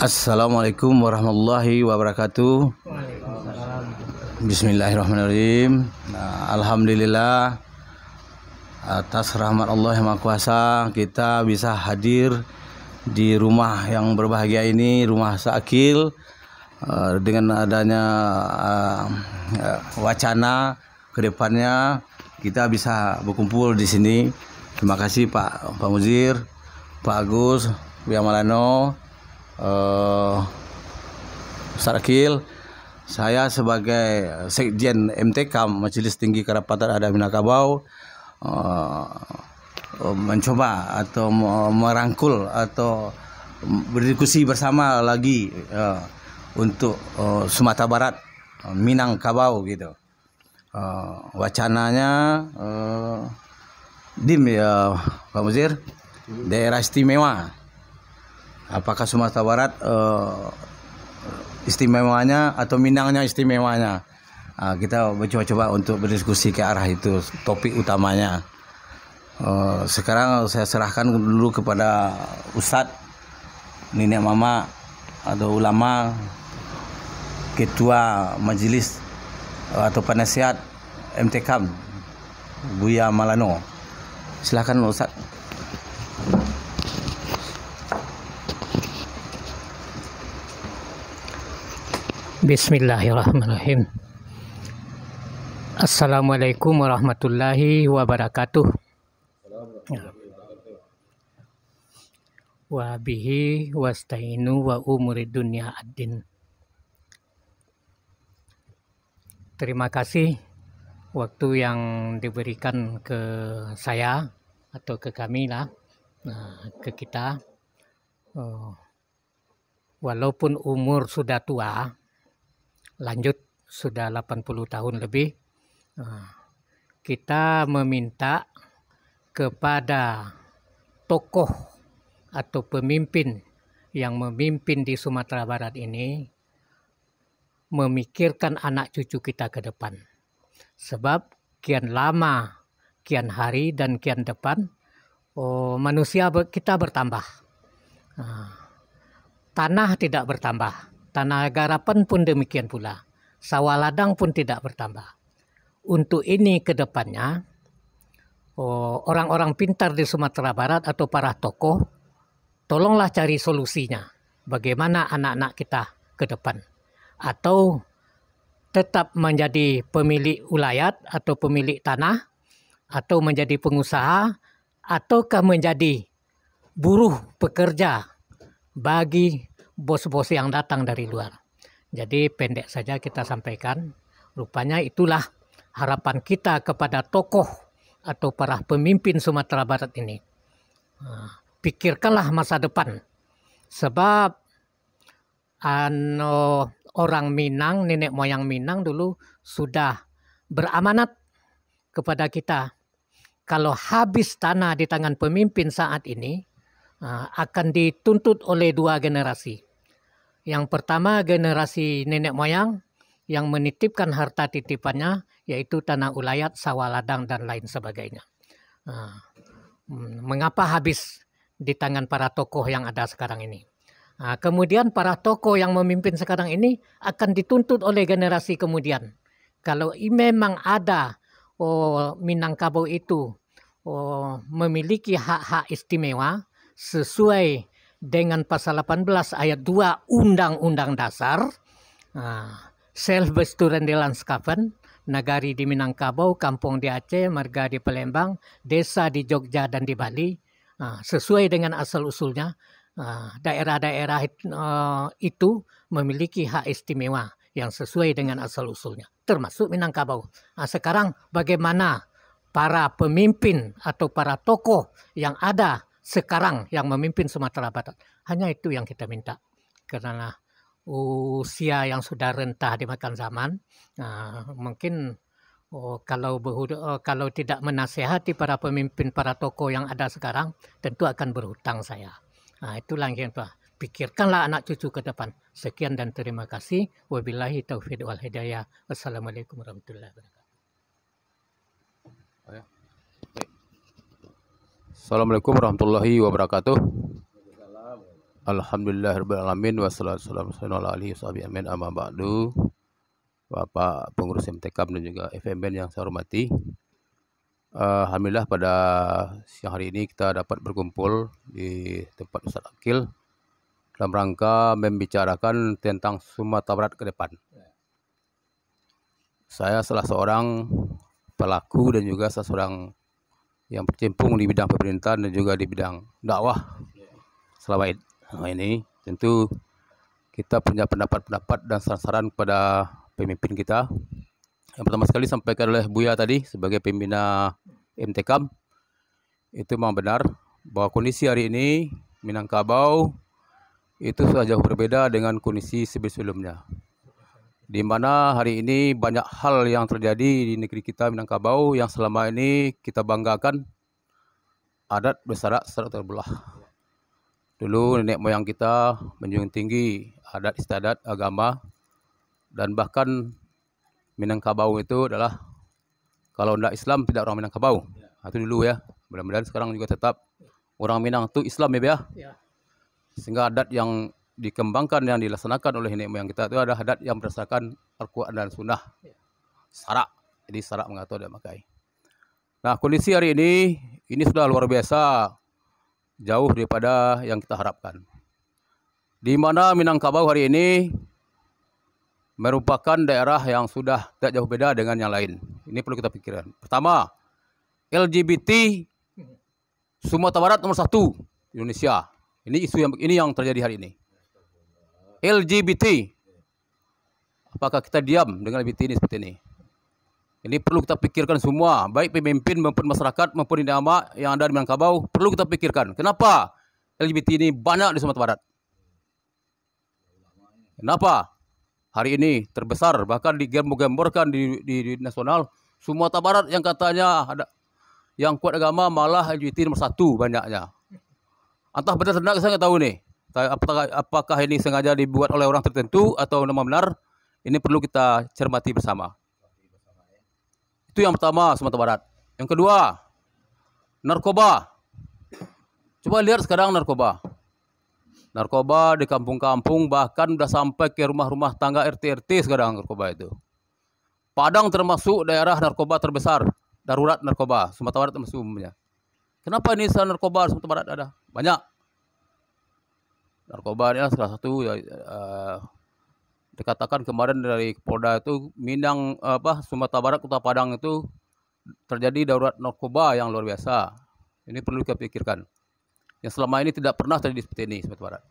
Assalamualaikum warahmatullahi wabarakatuh. Bismillahirrahmanirrahim. Alhamdulillah, atas rahmat Allah yang Maha Kuasa kita bisa hadir di rumah yang berbahagia ini, rumah Sakil, dengan adanya wacana ke depannya kita bisa berkumpul di sini. Terima kasih Pak Muzir, Pak Agus, Buya Malano, Sakil. Saya sebagai Sekjen MTK Majelis Tinggi Kerapatan Adat Minangkabau mencoba atau merangkul atau berdiskusi bersama lagi untuk Sumatera Barat, Minangkabau gitu. Wacananya ya Pak Muzir, daerah istimewa. Apakah Sumatera Barat istimewanya atau Minangnya istimewanya? Kita mencoba untuk berdiskusi ke arah itu, topik utamanya. Sekarang saya serahkan dulu kepada Ustadz, nenek mama atau ulama, ketua majelis atau penasihat MTK, Buya Malano. Silakan Ustadz. Bismillahirrahmanirrahim. Assalamualaikum warahmatullahi wabarakatuh. Wa bihi wasta'inu wa umuri dunya ad-din. Terima kasih waktu yang diberikan ke saya atau ke kami lah, ke kita. Walaupun umur sudah tua, lanjut sudah 80 tahun lebih, kita meminta kepada tokoh atau pemimpin yang memimpin di Sumatera Barat ini memikirkan anak cucu kita ke depan. Sebab kian lama, kian hari dan kian depan, manusia kita bertambah. Tanah tidak bertambah. Tanah garapan pun demikian pula. Sawah ladang pun tidak bertambah. Untuk ini ke depannya, orang-orang pintar di Sumatera Barat atau para tokoh, tolonglah cari solusinya. Bagaimana anak-anak kita ke depan. Atau tetap menjadi pemilik wilayah atau pemilik tanah, atau menjadi pengusaha, ataukah menjadi buruh pekerja bagi bos-bos yang datang dari luar. Jadi pendek saja kita sampaikan, rupanya itulah harapan kita kepada tokoh atau para pemimpin Sumatera Barat ini. Pikirkanlah masa depan, sebab orang Minang, nenek moyang Minang dulu sudah beramanat kepada kita. Kalau habis tanah di tangan pemimpin saat ini, akan dituntut oleh dua generasi. Yang pertama generasi nenek moyang yang menitipkan harta titipannya, yaitu tanah ulayat, sawah ladang dan lain sebagainya. Mengapa habis di tangan para tokoh yang ada sekarang ini? Kemudian para tokoh yang memimpin sekarang ini akan dituntut oleh generasi kemudian. Kalau memang ada Minangkabau itu memiliki hak-hak istimewa sesuai dengan pasal 18 ayat 2 Undang-Undang Dasar, self-besturan di Lanskapen, nagari di Minangkabau, kampung di Aceh, marga di Palembang, desa di Jogja dan di Bali, sesuai dengan asal-usulnya, daerah-daerah itu memiliki hak istimewa yang sesuai dengan asal-usulnya, termasuk Minangkabau. Sekarang bagaimana para pemimpin atau para tokoh yang ada sekarang yang memimpin Sumatera Barat? Hanya itu yang kita minta. Karena usia yang sudah rentah dimakan zaman, mungkin kalau tidak menasehati para pemimpin, para tokoh yang ada sekarang, tentu akan berhutang saya. Itulah yang kita pikirkanlah anak cucu ke depan. Sekian dan terima kasih. Wabillahi taufiq wal hidayah. Wassalamualaikum warahmatullahi wabarakatuh. Assalamualaikum warahmatullahi wabarakatuh. Alhamdulillahirrahmanirrahim. Wassalamualaikum warahmatullahi wabarakatuh. Amma ba'du. Bapak pengurus MTKAM dan juga FMN yang saya hormati. Alhamdulillah pada siang hari ini kita dapat berkumpul di tempat Ustaz Akil dalam rangka membicarakan tentang Sumatera Barat ke depan. Saya salah seorang pelaku dan juga salah seorang yang berkecimpung di bidang pemerintahan dan juga di bidang dakwah selama ini. Tentu kita punya pendapat-pendapat dan saran-saran kepada pemimpin kita. Yang pertama sekali sampaikan oleh Buya tadi sebagai pembina MTKAM, itu memang benar bahwa kondisi hari ini Minangkabau itu sudah jauh berbeda dengan kondisi sebelumnya. Di mana hari ini banyak hal yang terjadi di negeri kita Minangkabau yang selama ini kita banggakan, adat bersarak secara terbelah. Dulu nenek moyang kita menjunjung tinggi adat istiadat agama, dan bahkan Minangkabau itu adalah kalau tidak Islam tidak orang Minangkabau. Itu dulu ya. Mudah-mudahan sekarang juga tetap orang Minang itu Islam ya. Sehingga adat yang dikembangkan yang dilaksanakan oleh nenek moyang kita itu adalah adat yang berdasarkan Al-Quran dan Sunnah. Sarak. Jadi sarak mengatur dan makai. Nah, kondisi hari ini sudah luar biasa, jauh daripada yang kita harapkan. Di mana Minangkabau hari ini merupakan daerah yang sudah tidak jauh beda dengan yang lain. Ini perlu kita pikirkan. Pertama, LGBT Sumatera Barat nomor 1 di Indonesia. Ini isu yang terjadi hari ini. LGBT. Apakah kita diam dengan LGBT ini seperti ini? Ini perlu kita pikirkan semua, baik pemimpin maupun masyarakat maupun ulama yang ada di Minangkabau, perlu kita pikirkan. Kenapa LGBT ini banyak di Sumatera Barat? Kenapa hari ini terbesar, bahkan digembar-gemborkan di nasional, Sumatera Barat yang katanya ada yang kuat agama malah LGBT nomor 1 banyaknya. Entah benar atau tidak saya nggak tahu nih. Apakah ini sengaja dibuat oleh orang tertentu atau memang benar? Ini perlu kita cermati bersama. Itu yang pertama, Sumatera Barat. Yang kedua, narkoba. Coba lihat sekarang narkoba. Narkoba di kampung-kampung, bahkan sudah sampai ke rumah-rumah tangga RT-RT sekarang narkoba itu. Padang termasuk daerah narkoba terbesar, darurat narkoba, Sumatera Barat termasuk umumnya. Kenapa ini narkoba Sumatera Barat ada? Banyak. Narkoba ini salah satu dikatakan kemarin dari Polda itu Sumatera Barat, Kota Padang itu terjadi darurat narkoba yang luar biasa. Ini perlu kita pikirkan. Yang selama ini tidak pernah terjadi seperti ini Sumatera Barat.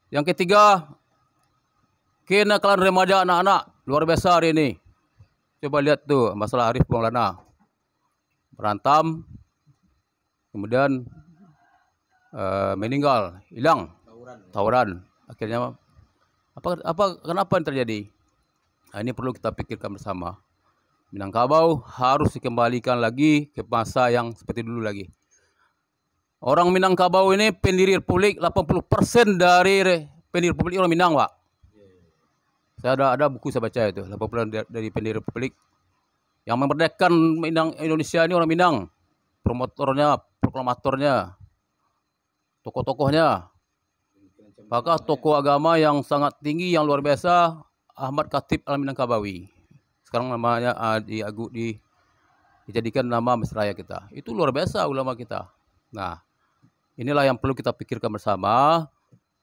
Yang ketiga, kenakalan remaja anak-anak luar biasa hari ini. Coba lihat tuh masalah Arif Maulana, berantam, kemudian meninggal, hilang, tawuran. Akhirnya kenapa yang terjadi? Nah, ini perlu kita pikirkan bersama. Minangkabau harus dikembalikan lagi ke masa yang seperti dulu lagi. Orang Minangkabau ini pendiri Republik, 80% dari pendiri Republik orang Minang, Pak. Saya ada buku saya baca itu, 80% dari pendiri Republik. Yang memerdekakan Indonesia ini orang Minang. Promotornya, proklamatornya, tokoh-tokohnya. Maka tokoh agama yang sangat tinggi, yang luar biasa, Ahmad Khatib Al-Minangkabawi. Sekarang namanya dijadikan nama Mesraya kita. Itu luar biasa ulama kita. Nah, inilah yang perlu kita pikirkan bersama,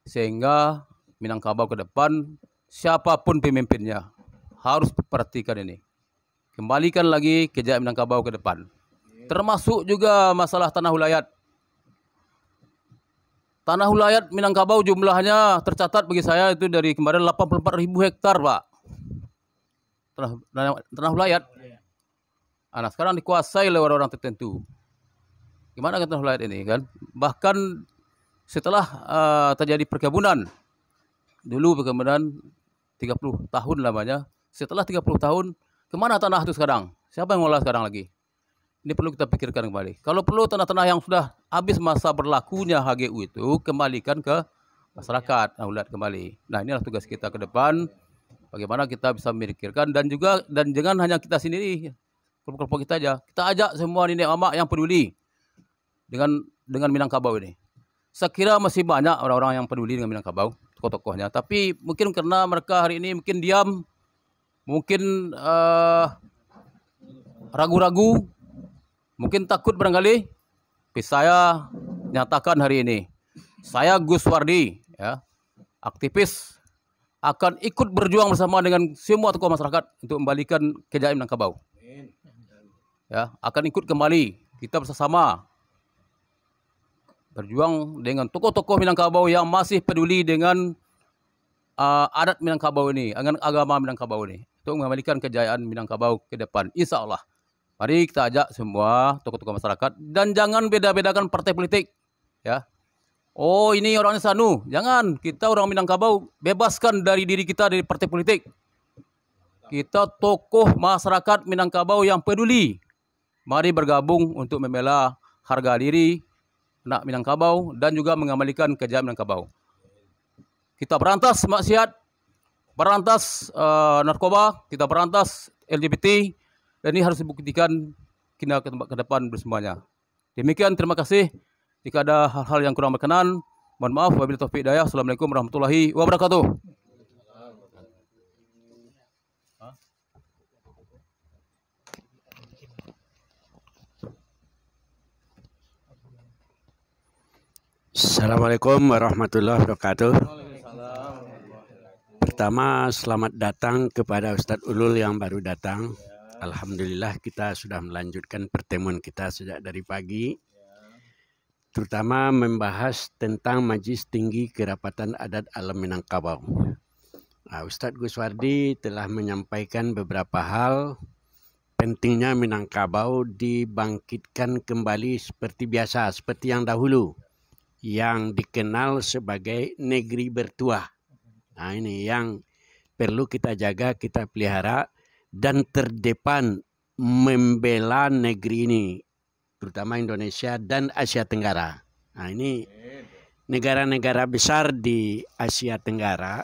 sehingga Minangkabau ke depan, siapapun pemimpinnya, harus perhatikan ini. Kembalikan lagi kejayaan Minangkabau ke depan. Termasuk juga masalah tanah wilayah. Tanah wilayah Minangkabau jumlahnya tercatat bagi saya itu dari kemarin 84.000 hektar, Pak. Tanah wilayah. Nah, sekarang dikuasai oleh orang-orang tertentu. Gimana tanah wilayah ini kan? Bahkan setelah terjadi perkebunan, dulu perkebunan 30 tahun lamanya. Setelah 30 tahun, kemana tanah itu sekarang? Siapa yang ngolah sekarang lagi? Ini perlu kita pikirkan kembali. Kalau perlu tanah-tanah yang sudah habis masa berlakunya HGU itu kembalikan ke masyarakat, wilayah kembali. Nah, inilah tugas kita ke depan. Bagaimana kita bisa memikirkan dan jangan hanya kita sendiri, kelompok-kelompok kita aja. Kita ajak semua nenek mama yang peduli dengan Minangkabau ini. saya kira masih banyak orang-orang yang peduli dengan Minangkabau, tokoh-tokohnya. Tapi mungkin karena mereka hari ini mungkin diam, mungkin ragu-ragu, mungkin takut barangkali. Tapi saya nyatakan hari ini, saya Gus Wardi, ya, aktivis, akan ikut berjuang bersama dengan semua tokoh masyarakat untuk membalikan kejayaan Minangkabau. Ya, akan ikut kembali. Kita bersama berjuang dengan tokoh-tokoh Minangkabau yang masih peduli dengan adat Minangkabau ini, dengan agama Minangkabau ini, untuk mengembalikan kejayaan Minangkabau ke depan, insya Allah. Mari kita ajak semua tokoh-tokoh masyarakat dan jangan beda-bedakan partai politik, ya. Oh, ini orangnya Sanu, jangan. Kita orang Minangkabau, bebaskan dari diri kita dari partai politik. Kita tokoh masyarakat Minangkabau yang peduli. Mari bergabung untuk membela harga diri anak Minangkabau dan juga mengembalikan kejayaan Minangkabau. Kita berantas maksiat, berantas narkoba, kita berantas LGBT, dan ini harus dibuktikan kita ke depan bersemuanya. Demikian, terima kasih. Jika ada hal-hal yang kurang berkenan, mohon maaf. Wabillahi taufiq hidayah. Assalamualaikum warahmatullahi wabarakatuh. Assalamualaikum warahmatullahi wabarakatuh. Pertama, selamat datang kepada Ustadz Ulul yang baru datang. Alhamdulillah kita sudah melanjutkan pertemuan kita sejak dari pagi. Terutama membahas tentang Majelis Tinggi Kerapatan Adat Alam Minangkabau. Ustadz Gus Wardi telah menyampaikan beberapa hal. Pentingnya Minangkabau dibangkitkan kembali seperti biasa, seperti yang dahulu, yang dikenal sebagai negeri bertuah. Ini yang perlu kita jaga, kita pelihara, dan terdepan membela negeri ini, terutama Indonesia dan Asia Tenggara. Ini negara-negara besar di Asia Tenggara,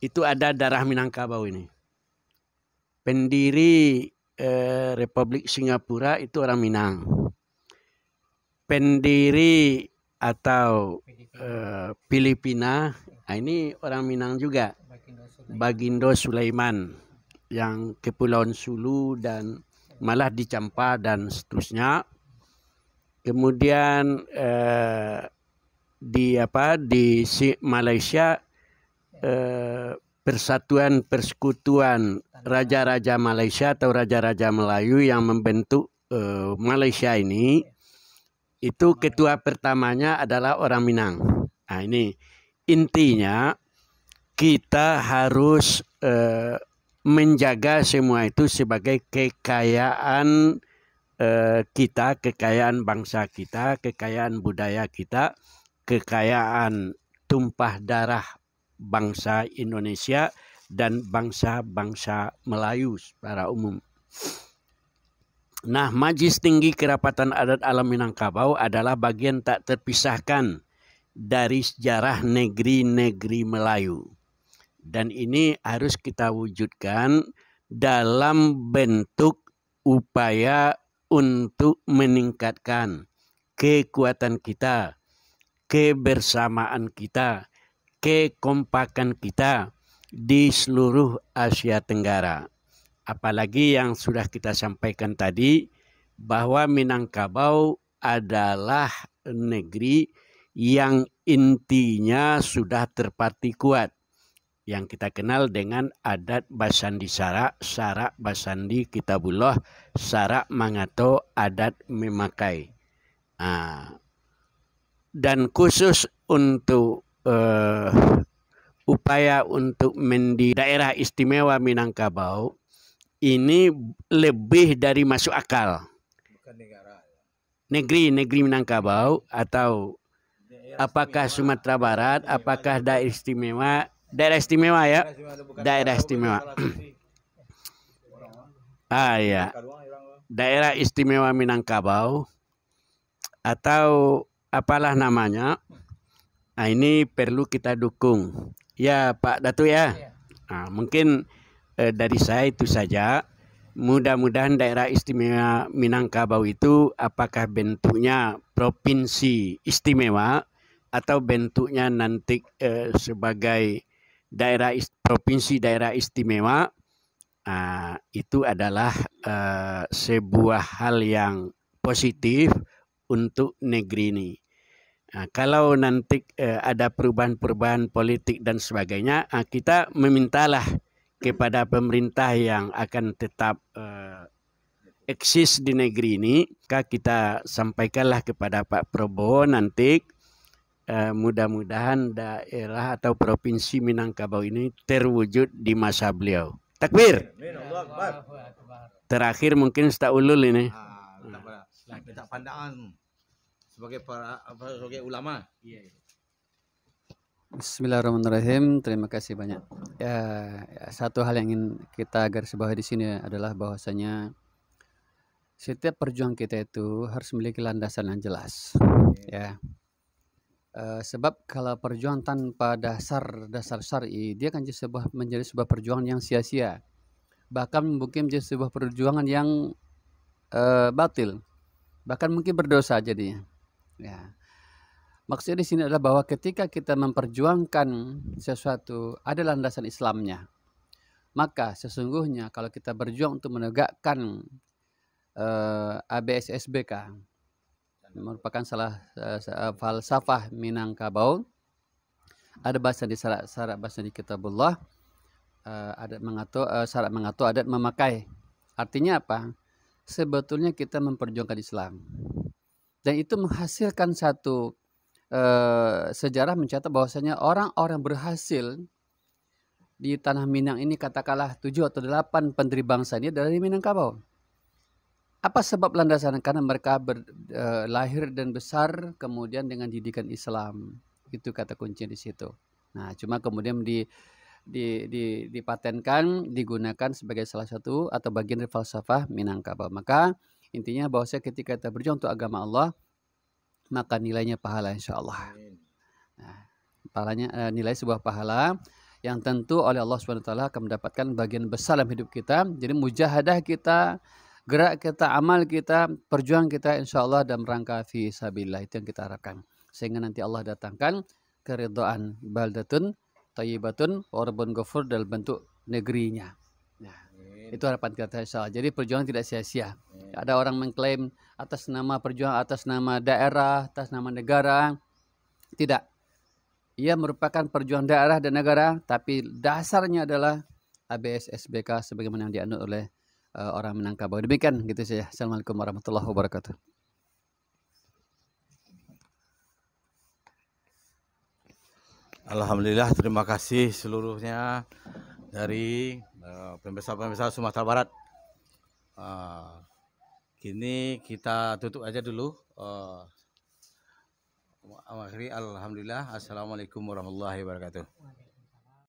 itu ada darah Minangkabau ini. Pendiri Republik Singapura itu orang Minang. Pendiri atau Filipina, ini orang Minang juga. Bagindo Sulaiman yang Kepulauan Sulu dan malah di Champa dan seterusnya. Kemudian di Malaysia Persatuan Persekutuan Raja-Raja Malaysia atau Raja-Raja Melayu yang membentuk Malaysia ini, itu ketua pertamanya adalah orang Minang. Ini intinya kita harus menjaga semua itu sebagai kekayaan kita, kekayaan bangsa kita, kekayaan budaya kita, kekayaan tumpah darah bangsa Indonesia dan bangsa-bangsa Melayu secara umum. Nah, Majelis Tinggi Kerapatan Adat Alam Minangkabau adalah bagian tak terpisahkan dari sejarah negeri-negeri Melayu. Dan ini harus kita wujudkan dalam bentuk upaya untuk meningkatkan kekuatan kita, kebersamaan kita, kekompakan kita di seluruh Asia Tenggara. Apalagi yang sudah kita sampaikan tadi, bahwa Minangkabau adalah negeri yang intinya sudah terpati kuat, yang kita kenal dengan adat Basandi Sarak, Sarak Basandi Kitabullah, Sarak Mangato adat memakai. Dan khusus untuk upaya untuk di daerah istimewa Minangkabau, ini lebih dari masuk akal. Negeri Minangkabau atau apakah Sumatera Barat, apakah daerah istimewa ya, daerah istimewa. Ya, daerah istimewa Minangkabau atau apalah namanya. Ini perlu kita dukung. Ya Pak Datu ya. Mungkin dari saya itu saja. Mudah-mudahan daerah istimewa Minangkabau itu apakah bentuknya provinsi istimewa atau bentuknya nanti sebagai provinsi daerah istimewa, itu adalah sebuah hal yang positif untuk negeri ini. Kalau nanti ada perubahan-perubahan politik dan sebagainya, kita memintalah kepada pemerintah yang akan tetap eksis di negeri ini, kita sampaikanlah kepada Pak Prabowo nanti, mudah-mudahan daerah atau provinsi Minangkabau ini terwujud di masa beliau. Takbir. Terakhir mungkin Ustaz Ulul ini. Kita pandangan sebagai ulama. Bismillahirrahmanirrahim. Terima kasih banyak. Ya, satu hal yang ingin kita garis bawahi di sini adalah bahwasanya setiap perjuangan kita itu harus memiliki landasan yang jelas. Ya. Sebab kalau perjuangan tanpa dasar syar'i, dia akan menjadi sebuah perjuangan yang sia-sia. Bahkan mungkin menjadi sebuah perjuangan yang batil. Bahkan mungkin berdosa jadinya. Ya. Maksudnya di sini adalah bahwa ketika kita memperjuangkan sesuatu ada landasan Islamnya, maka sesungguhnya kalau kita berjuang untuk menegakkan ABSSBK, merupakan salah falsafah Minangkabau, ada bahasa di syarat bahasa di Kitabullah, adat mengatur syarat mengatur adat memakai. Artinya apa? Sebetulnya kita memperjuangkan Islam, dan itu menghasilkan satu sejarah mencatat bahwasanya orang-orang berhasil di tanah Minang ini, katakanlah 7 atau 8 pendiri bangsa ini dari Minangkabau. Apa sebab landasan? Karena mereka lahir dan besar kemudian dengan didikan Islam. Itu kata kunci di situ. Nah, cuma kemudian dipatenkan, digunakan sebagai salah satu atau bagian dari falsafah Minangkabau. Maka intinya bahwasanya ketika kita berjuang untuk agama Allah, maka nilainya pahala insya Allah. Nah, pahalanya nilai sebuah pahala yang tentu oleh Allah SWT akan mendapatkan bagian besar dalam hidup kita. Jadi mujahadah kita, gerak kita, amal kita, perjuangan kita insya Allah dalam rangka fi sabilillah, itu yang kita harapkan. Sehingga nanti Allah datangkan keridhaan baldatun thayyibatun wa rabbun ghafur dalam bentuk negerinya. Nah, itu harapan kita insya Allah. Jadi perjuangan tidak sia-sia. Ada orang mengklaim atas nama perjuangan, atas nama daerah, atas nama negara. Tidak. Ia merupakan perjuangan daerah dan negara, tapi dasarnya adalah ABSSBK sebagaimana yang dianut oleh orang Minangkabau. Demikian gitu saja. Assalamualaikum warahmatullahi wabarakatuh. Alhamdulillah, terima kasih seluruhnya dari pembesar-pembesar Sumatera Barat. Kini kita tutup aja dulu. Akhiri alhamdulillah. Assalamualaikum warahmatullahi wabarakatuh.